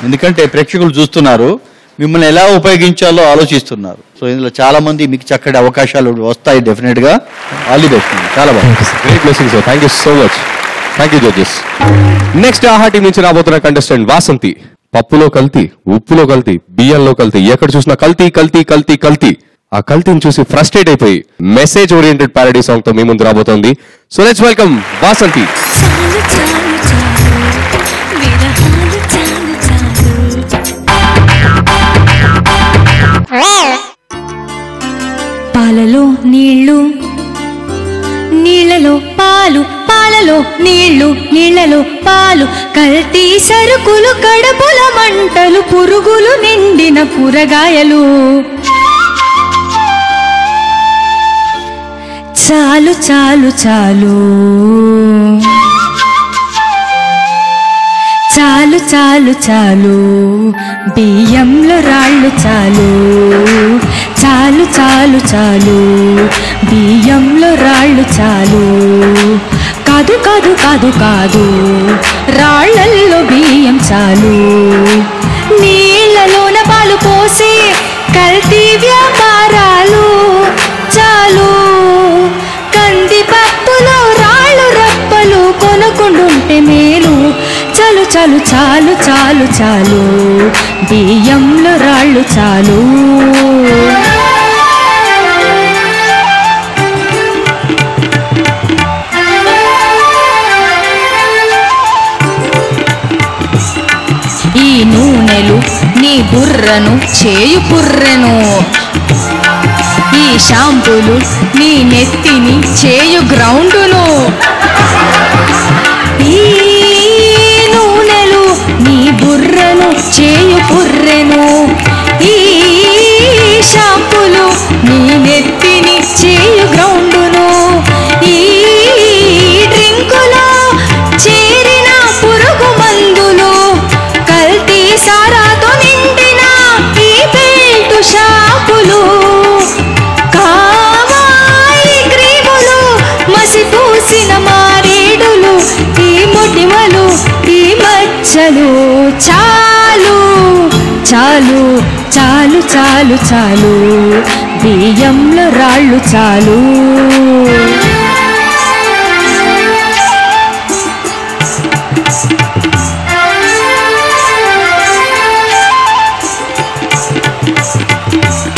ఎందుకంటే ప్రేక్షకులు చూస్తున్నారు, మిమ్మల్ని ఎలా ఉపయోగించాలో ఆలోచిస్తున్నారు. సో ఇందులో చాలా మంది మీకు చక్కటి అవకాశాలు వస్తాయి డెఫినెట్ గా. All the best. చాలా బాగుంది. Great blessings sir, thank you so much. Thank you judges. Next ఆహా టీం నుంచి రాబోతున్న కంటెస్టెంట్ వాసంతి. పప్పులో కల్తీ, ఉప్పులో కల్తీ, బియ్యంలో కల్తీ, ఎక్కడ చూసినా కల్తీ కల్తీ కల్తీ కల్తీ. ఆ కల్తీని చూసి ఫ్రస్ట్రేట్ అయిపోయి మెసేజ్ ఓరియంటెడ్ ప్యారడీ సాంగ్ తో మీ ముందు రాబోతోంది. So let's welcome Vasanthi. పాలలో నీళ్లు, నీళ్లలో పాలు, పాలలో నీళ్లు, నీళ్లలో పాలు, కల్తీ సరుకులు, కడుపుల మంటలు, పురుగులు నిండిన కూరగాయలు. చాలు చాలు చాలు చాలు చాలు చాలు బియ్యంలో రాళ్ళు చాలు చాలు చాలు చాలు బియ్యంలో రాళ్ళు చాలు కాదు కాదు కాదు కాదు రాళ్ళల్లో బియ్యం చాలు నీళ్ళలోన పాలు పోసి కల్తీ వ్యాపారాలు చాలు కందిపప్పులో రాళ్ళు రప్పలు కొనుక్కుంటుంటే మేలు చాలు చాలు చాలు చాలు చాలు బియ్యంలో రాళ్ళు చాలు ఈ నూనెలు నీ బుర్రను చేయు పుర్రెను ఈ షాంపూలు నీ నెత్తిని చేయు గ్రౌండును ఈ నూనెలు నీ బుర్రను చేయు పుర్రెను ఈ షాంపూలు నీ నెత్తిని చేయు గ్రౌండును ఈ డ్రింకులో చేరిన పురుగు మందులు కల్తీ సారాతో నిండిన ఈ బెల్టు షాపులు కావాయి క్రీములు మసిపూసిన మారేడులు ఈ మొటిమలు ఈ మచ్చలు చాలు చాలు చాలు చాలు చాలు బియ్యంలో రాళ్ళు చాలు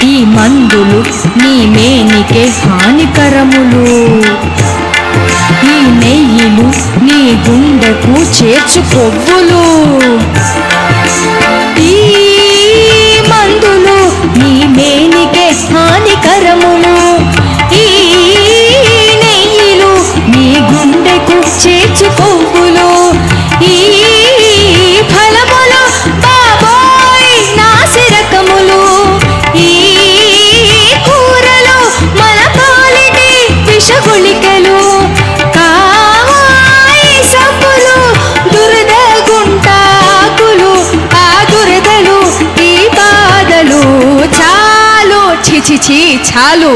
ఈ మందులు నీ మేనికే హానికరములు ఈ నెయ్యిలు నీ గుండెకు చేర్చు కొవ్వులు ఈ మందులు నీ మేనికే హానికరములు ఈ నెయ్యిలు నీ గుండెకు చేర్చు కొవ్వులు ఈ ఫలములు బాబోయ్ నాసిరకములు ఈ కూరలు మన పాలిటి విషగుళికలు కావాయి సబ్బులు దురద గుంటాకులు ఆ దురదలు ఈ బాధలు చాలు చి చాలు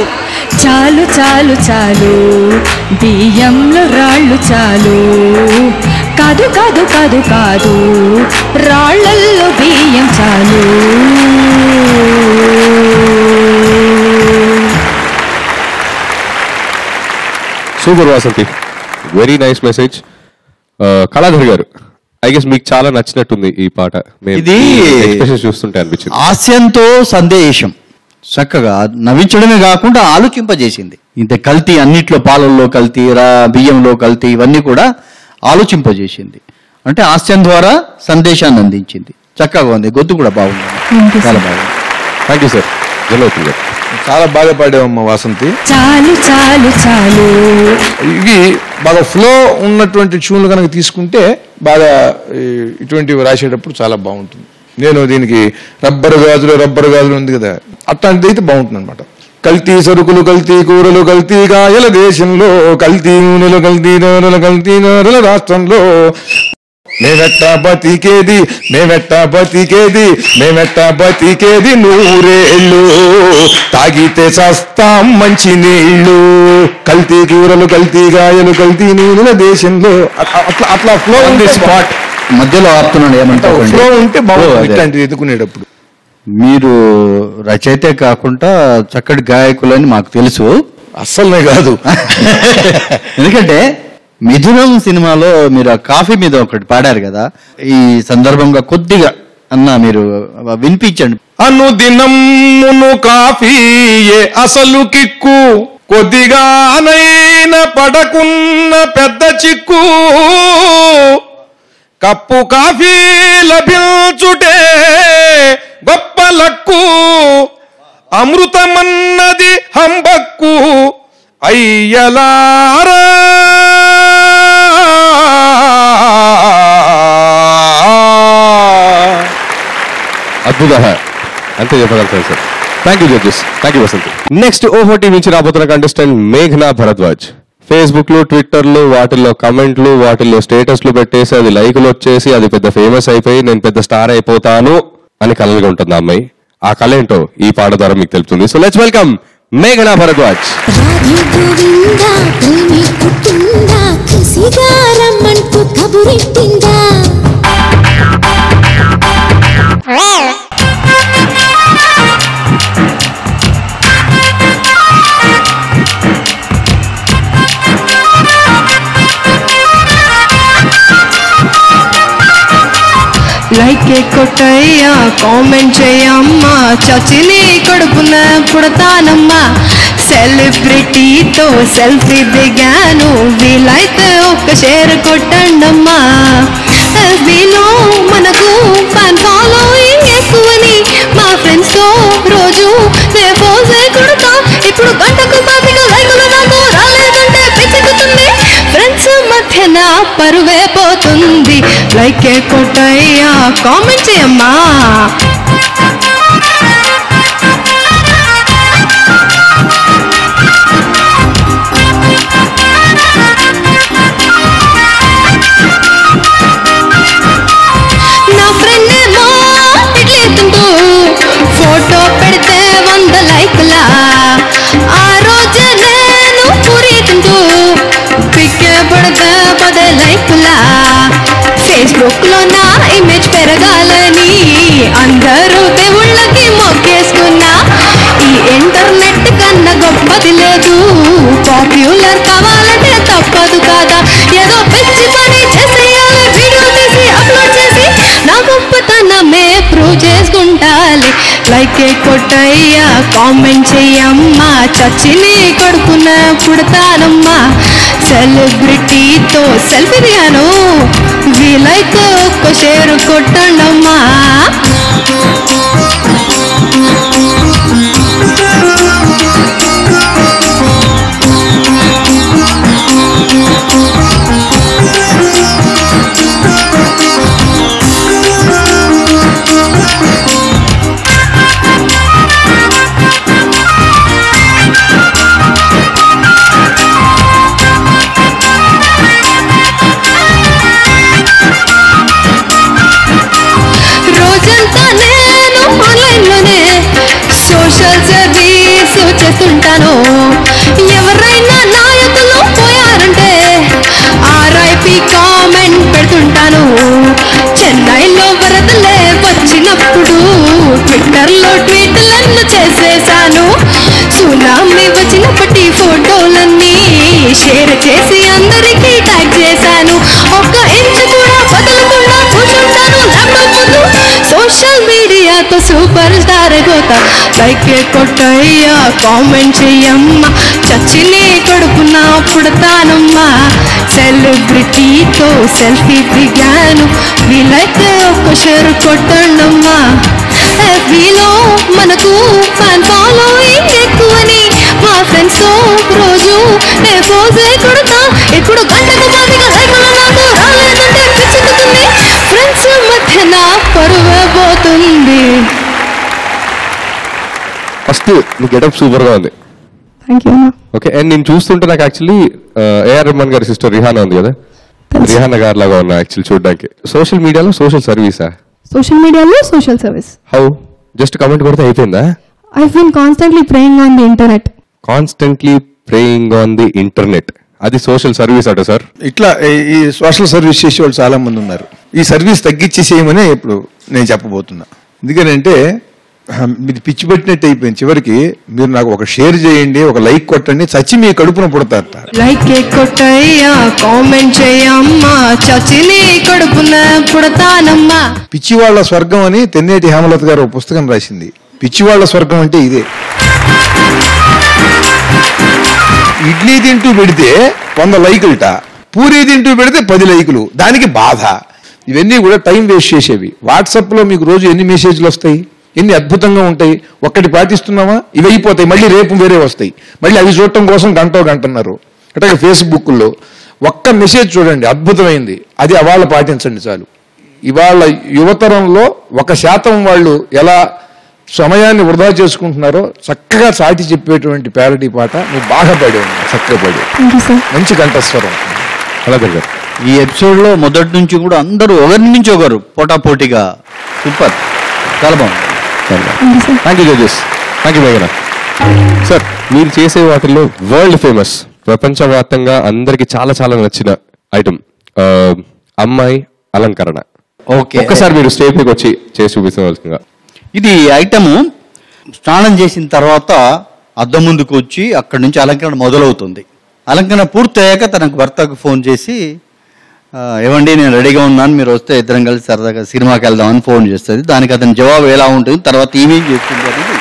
చాలు చాలు చాలు బియ్యంలో రాళ్ళు చాలు కాదు కాదు కాదు కాదు రాళ్ళల్లో బియ్యం చాలు super Vasanthi, very nice message. Kaladhar గారు, ఐ గెస్ మీకు చాలా నచ్చినట్టుంది ఈ పాట. ఇది ఎక్స్ప్రెషన్ చూస్తుంటే అనిపించింది హాస్యంతో సందేశం, చక్కగా నవ్వించడమే కాకుండా ఆలోచింపజేసింది. ఇంత కల్తీ అన్నిట్లో, పాలల్లో కల్తీ, బియ్యంలో కల్తీ, ఇవన్నీ కూడా ఆలోచింపజేసింది. అంటే హాస్యం ద్వారా సందేశాన్ని అందించింది. చక్కగా ఉంది, గొంతు కూడా బాగుంది, చాలా బాగుంది. Thank you sir. జలవతి గారు చాలా బాగా పాడావమ్మ వాసంతి. చాలు చాలు చాలు ఇవి బాగా ఫ్లో ఉన్నటువంటి ట్యూన్లు కనుక తీసుకుంటే బాగా ఇటువంటివి రాసేటప్పుడు చాలా బాగుంటుంది. నేను దీనికి రబ్బరు గాజులు ఉంది కదా, అట్లాంటిది అయితే బాగుంటుంది అనమాట. కల్తీ సరుకులు, కల్తీ కూరలు, కల్తీ కాయల దేశంలో, కల్తీ నూనెలు, కల్తీ నూనెలు, కల్తీ నూనెల రాష్ట్రంలో మేమెట్టా బతికేది నూరేళ్ళు, తాగితే సస్తాం మంచి నీళ్ళు, కల్తీ కూరలు, కల్తీ గాయలు, కల్తీ నూనెల దేశంలో. అట్లా ఫ్లో ఉంది. స్పాట్ మధ్యలో ఆపుతున్నాడు, ఏమంటారు? ఫ్లో ఉంటే బాగుంటుంది ఇట్లాంటిది ఎదుకునేటప్పుడు. మీరు రచయితే కాకుండా చక్కటి గాయకులని మాకు తెలుసు. అస్సలనే కాదు. ఎందుకంటే మిథునం సినిమాలో మీరు ఆ కాఫీ మీద ఒకటి పాడారు కదా, ఈ సందర్భంగా కొద్దిగా అన్న మీరు వినిపించండి. అనుదినమును కాఫీయే అసలు కిక్కు, కొద్దిగానైన పడకున్న పెద్ద చిక్కు, కప్పు కాఫీ లభించుటే గొప్ప లక్కు, అమృతమన్నది హంబక్కు అయ్యలారా. అద్భుత, అంతే చెప్పగలుగుతాను sir. Thank you judges, thank you Vasanth. Next ఓహోటీ నుంచి రాబోతున్న కంటెస్టెంట్ మేఘనా భరద్వాజ్. ఫేస్బుక్ లో, ట్విట్టర్లు, వాటిల్లో కమెంట్లు, వాటిల్లో స్టేటస్లు పెట్టేసి అది లైకులు వచ్చేసి అది పెద్ద ఫేమస్ అయిపోయి నేను పెద్ద స్టార్ అయిపోతాను అని కలలుగా ఉంటుంది ఆ అమ్మాయి. ఆ కళ ఏంటో ఈ పాట ద్వారా మీకు తెలుపుతుంది. సో లెట్స్ వెల్కమ్ మేఘనా భరద్వాజ్. లైక్ కొట్టయ్యా, కామెంట్ చేయమ్మా, చచ్చిని కడుపున పుడతానమ్మా. సెలబ్రిటీతో సెల్ఫీ దిగాను, వీలైతే ఒక్క షేర్ కొట్టండమ్మా. ఎఫ్బీలో మనకు ఫ్యాన్ ఫాలోయింగ్ ఎక్కువని మా ఫ్రెండ్స్ తో రోజు పోజే కొడతా. ఇప్పుడు గంటకు 10 లైకులు నాకు రాలేదంటే పిచ్చెక్కుతుంది. ఫ్రెండ్స్ మధ్య నా పరువే పోతుంది. లైక్ కొట్టయ్యా, కామెంట్ చేయమ్మా. నా ఫ్రెండ్ ఏమో ఇడ్లీ తింటూ ఫోటో పెడితే 100 లైకులా. ఆ రోజు నేను పూరి తింటూ పిక్కే పడితే 10 లైకులా. ఫేస్బుక్ లో నా ఇమేజ్ పెరగాలని అందరూ దేవుళ్ళకి మొక్కేసుకున్నా. ఈ ఇంటర్నెట్ కన్నా గొప్పది లేదు, పాపులర్ కావాలంటే తప్పదు కాదా. ఏదో పిచ్చి పని చేసేయాలి, వీడియో తీసి అప్లోడ్ చేసి నా గొప్పతనమే ప్రూవ్ చేసుకుంటాలి. లైక్ కొట్టయ్యా, కామెంట్ చెయ్యమ్మా, చచ్చిని కొడుకున పుడతానమ్మా. సెలబ్రిటీతో సెల్ఫీ దిగాను, వీలైతే ఒక్క షేర్ కొట్టండమ్మా. రోజంతా నేను ఆన్లైన్లోనే సోషల్ సర్వీస్ చేస్తుంటాను. ఎవరైనా నాయకులు పోయారంటే RIP కామెంట్ పెడుతుంటాను. చెన్నైలో వరదలే వచ్చినప్పుడు ట్విట్టర్లో ట్వీట్లను చేసేసాను. సునామీ వచ్చినప్పటి ఫోటోలన్నీ షేర్ చేసి అందరికీ ట్యాగ్ చేశాను. ఒక్క ఇంచు కూడా వదలకుండా కూర్చుంటాను ల్యాప్టాప్ ముందు. సోషల్ మీడియాతో సూపర్ స్టార్ అయిపోతా. లైక్ కొట్టయ్యా, కామెంట్ చెయ్యమ్మా, చచ్చిని కడుపున పుడతానమ్మా. సెలబ్రిటీతో సెల్ఫీ దిగాను, వీలైతే ఒక్క షేర్ కొట్టండమ్మా. ఎఫ్బీలో మనకు ఫ్యాన్ ఫాలోయింగ్ ఎక్కువని మా ఫ్రెండ్స్ తో రోజు పోజే కొడతా. ఇప్పుడు గంటకు 10 లైకులు నాకు రాలేదంటే పిచ్చెక్కుతుంది. ఫ్రెండ్స్ మధ్య నా పరువే పోతుంది. ఫస్ట్ నీ గెటప్ సూపర్ గా ఉంది. ఓకే, అండ్ నేను చూస్తుంటే నాకు యాక్చువల్లీ AR రెహమాన్ గారి సిస్టర్ రిహానా ఉంది కదా, రిహానా గారి లాగా ఉన్నా యాక్చువల్లీ చూడడానికి. సోషల్ మీడియాలో సోషల్ సర్వీసా? సోషల్ మీడియాలో social service. How? Just comment కొడితే అయిపోయిందా? I've been constantly praying on the internet. Constantly praying on the internet, అది సోషల్ సర్వీస్ అట సార్. ఇట్లా ఈ సోషల్ సర్వీస్ చేసే వాళ్ళు చాలా మంది ఉన్నారు. ఈ సర్వీస్ తగ్గించేసేయమని ఇప్పుడు నేను చెప్పబోతున్నా. ఎందుకంటే మీరు పిచ్చి పట్టినట్టు అయిపోయింది. చివరికి మీరు నాకు ఒక షేర్ చేయండి, ఒక లైక్ కొట్టండి, చచ్చి మీ కడుపున పుడతారట. లైక్ కొట్టయ్యా, కామెంట్ చేయమ్మా, చచ్చిని కడుపున పుడతానమ్మా. పిచ్చివాళ్ల స్వర్గం అని తెన్నేటి హేమలత గారు ఒక పుస్తకం రాసింది. పిచ్చివాళ్ల స్వర్గం అంటే ఇదే. ఇడ్లీ తింటూ పెడితే 100 లైకులట, పూరీ తింటూ పెడితే 10 లైకులు, దానికి బాధ. ఇవన్నీ కూడా టైం వేస్ట్ చేసేవి. వాట్సాప్లో మీకు రోజు ఎన్ని మెసేజ్లు వస్తాయి, ఎన్ని అద్భుతంగా ఉంటాయి. ఒక్కటి పాటిస్తున్నామా, ఇవి అయిపోతాయి, మళ్ళీ రేపు వేరే వస్తాయి, మళ్ళీ అవి చూడటం కోసం గంటన్నారు. అట్లాగే ఫేస్బుక్లో ఒక్క మెసేజ్ చూడండి, అద్భుతమైంది, అది అవాళ పాటించండి చాలు. ఇవాళ యువతరంలో 1% వాళ్ళు ఎలా సమయాన్ని వృధా చేసుకుంటున్నారో చక్కగా చాటి చెప్పేటువంటి ప్యారడీ పాట నువ్వు బాగా పాడావు, చక్కగా పాడావు, మంచి కంఠస్వరం. అలాగే గారు ఈ ఎపిసోడ్ లో మొదటి నుంచి కూడా అందరూ ఒకరి నుంచి ఒకరు పోటాపోటీగా సూపర్, చాలా బాగుంది. Thank you judges, thank you మేఘన. సార్ మీరు చేసే వాటిల్లో వరల్డ్ ఫేమస్, ప్రపంచవ్యాప్తంగా అందరికి చాలా చాలా నచ్చిన ఐటమ్ అమ్మాయి అలంకరణ. ఓకే, ఒక్కసారి మీరు స్టేజ్ మీదకి వచ్చి చేసి చూపించవలసిందిగా. ఇది ఐటము స్నానం చేసిన తర్వాత అద్దం ముందుకు వచ్చి అక్కడి నుంచి అలంకరణ మొదలవుతుంది. అలంకరణ పూర్తయ్యాక తనకు భర్తకు ఫోన్ చేసి ఏమండి నేను రెడీగా ఉన్నాను, మీరు వస్తే ఇద్దరం కలిసి సరదాగా సినిమాకి వెళ్దామని ఫోన్ చేస్తుంది. దానికి అతని జవాబు ఎలా ఉంటుంది, తర్వాత ఈమెయిల్ చేస్తుంది అనేది.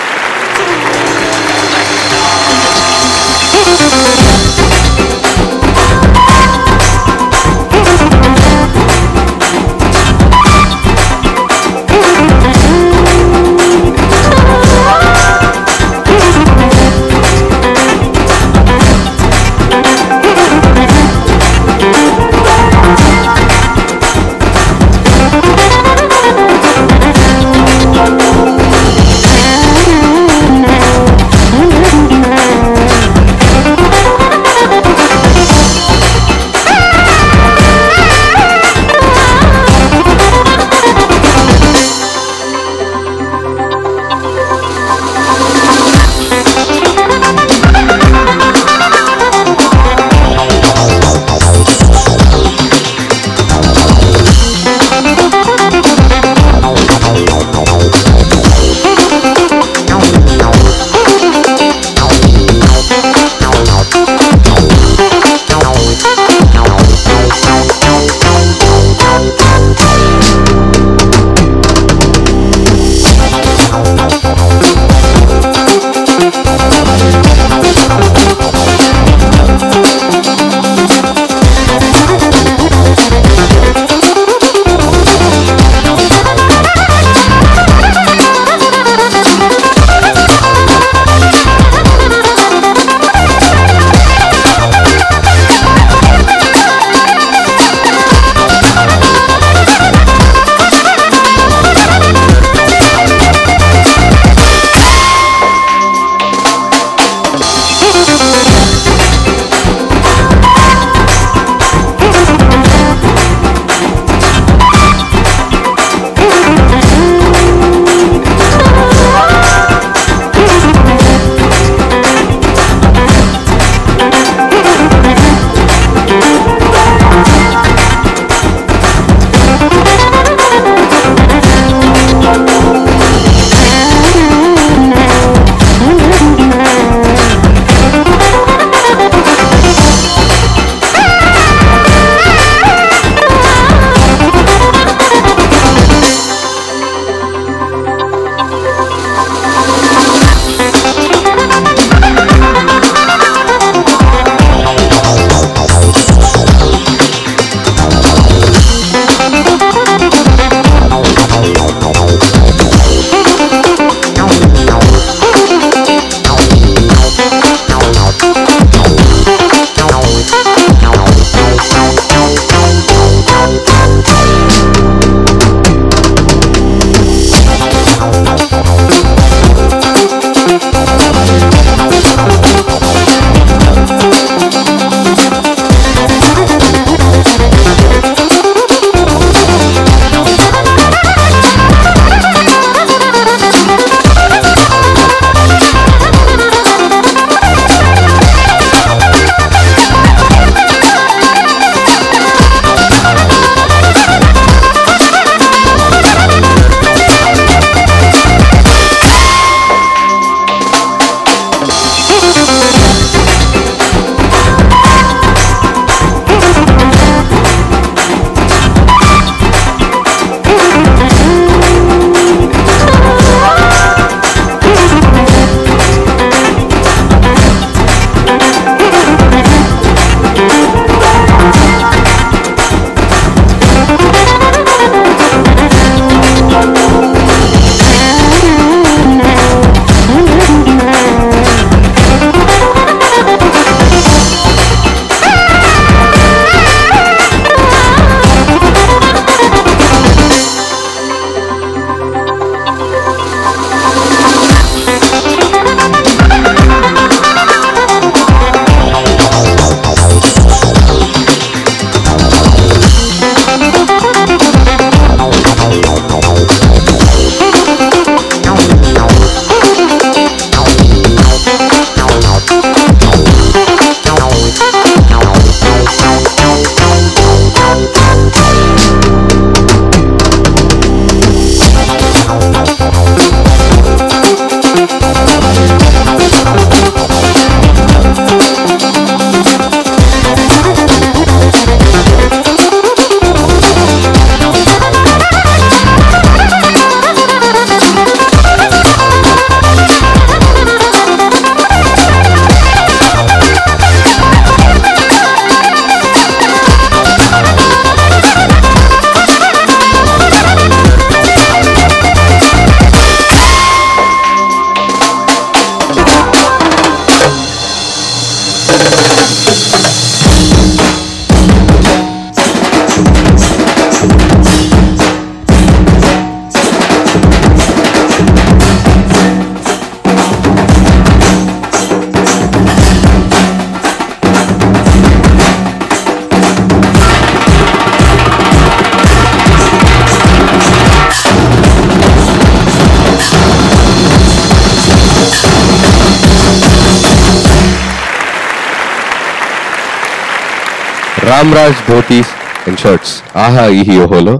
రామ్రాజ్ ధోతీస్ అండ్ షర్ట్స్ ఆహా ఈహి ఓహోలో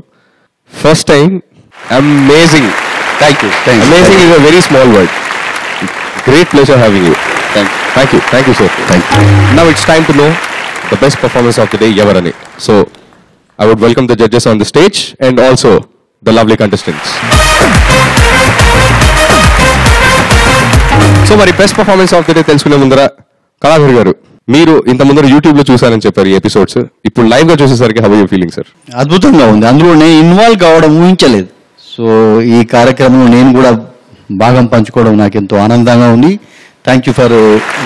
first time amazing. Thank you. Amazing is a very small word. Great pleasure having you. Thank you sir. Now it's time to know the best performance of the day ఎవరని. So I would welcome the judges on the stage and also the lovely contestants. So మరి best performance of the day తెలుసుకునే ముందర కళాధర్ గారు, మీరు ఇంత ముందర YouTube లో చూసారని చెప్పారు ఈ ఎపిసోడ్స్, ఇప్పుడు లైవ్ గా చూసేసరికి హౌ యూ ఫీలింగ్ సార్? అద్భుతంగా ఉంది. అందులో నేను ఇన్వాల్వ్ కావడం ఊహించలేదు. సో ఈ కార్యక్రమంలో నేను కూడా భాగం పంచుకోవడం నాకు ఎంతో ఆనందంగా ఉంది. Thank you for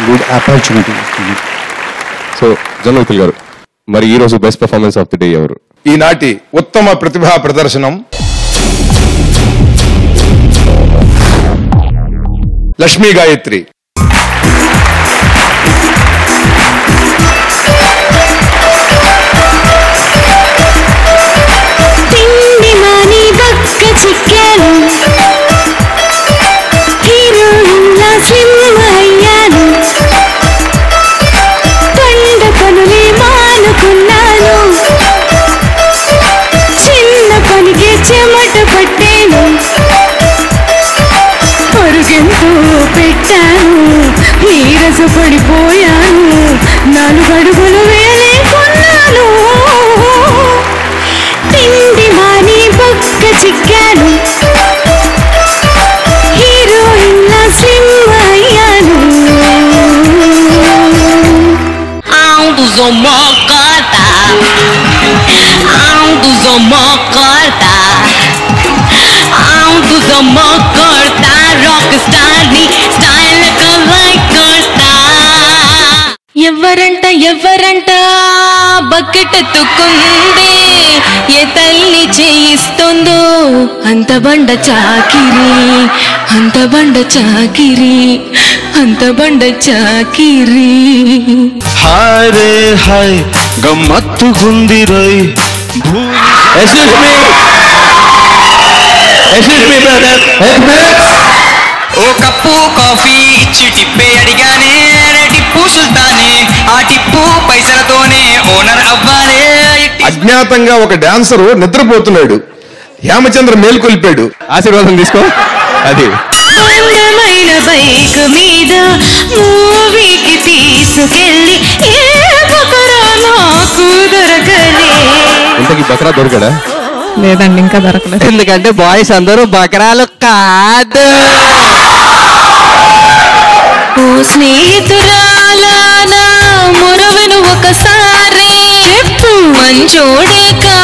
good opportunity. So జనవల్ గారు, మరి ఈ రోజు best performance of the day ఎవరు? ఈనాటి ఉత్తమ ప్రతిభా ప్రదర్శనం లక్ష్మీ గాయత్రి. తిండి మాని బక్క చిక్కాను, హీరోయిన్లా స్లిమ్ అయ్యాను, కొండ పనులే మానుకున్నాను, చిన్న పనికి చెమట పట్టాను, పరుగెంతో పెట్టాను, నీరస పడిపోయాను, 4 అడుగులు వేలే కొన్నాను, తిండి మాని పక్క చిక్కాను, హీరోయిన్లా స్లిమ్ అయ్యాను. Ando zomocorta, ando zomocorta, ando zomocorta, rockstar ni style కలైకొడతా. ఎవరంట బకెట్ ఎత్తుకుంది, ఏ తల్లి చేయిస్తుందో అంత బండ చాకిరి, అంత బండ చాకిరి, అంత బండ చాకిరి. హాయ్ రే హాయ్ గమ్మత్తుగుంది రై. ఓ కప్పు కాఫీ ఇచ్చి టిప్పే అడిగానే, టిప్పు సుల్తానే, ఆ టిప్పు పైసలతోనే ఓనర్ అవ్వాలే. అజ్ఞాతంగా ఒక డాన్సరు నిద్రపోతున్నాడు, హేమచంద్ర మేల్కొల్పాడు. ఆశీర్వాదం తీసుకో. అది అందమైన బైక్ మీద మూవీకి తీసుకెళ్ళి ఏ బకరా నాకు దొరకలే. ఇంతకీ బకరా దొరకడా? లేదండి, ఇంకా దొరకలేదు. ఎందుకంటే బాయ్స్ అందరూ బకరాలు కాదు. ఓ స్నేహితురాలా మురవెను ఒకసారి చెప్పు, మంచోడే కా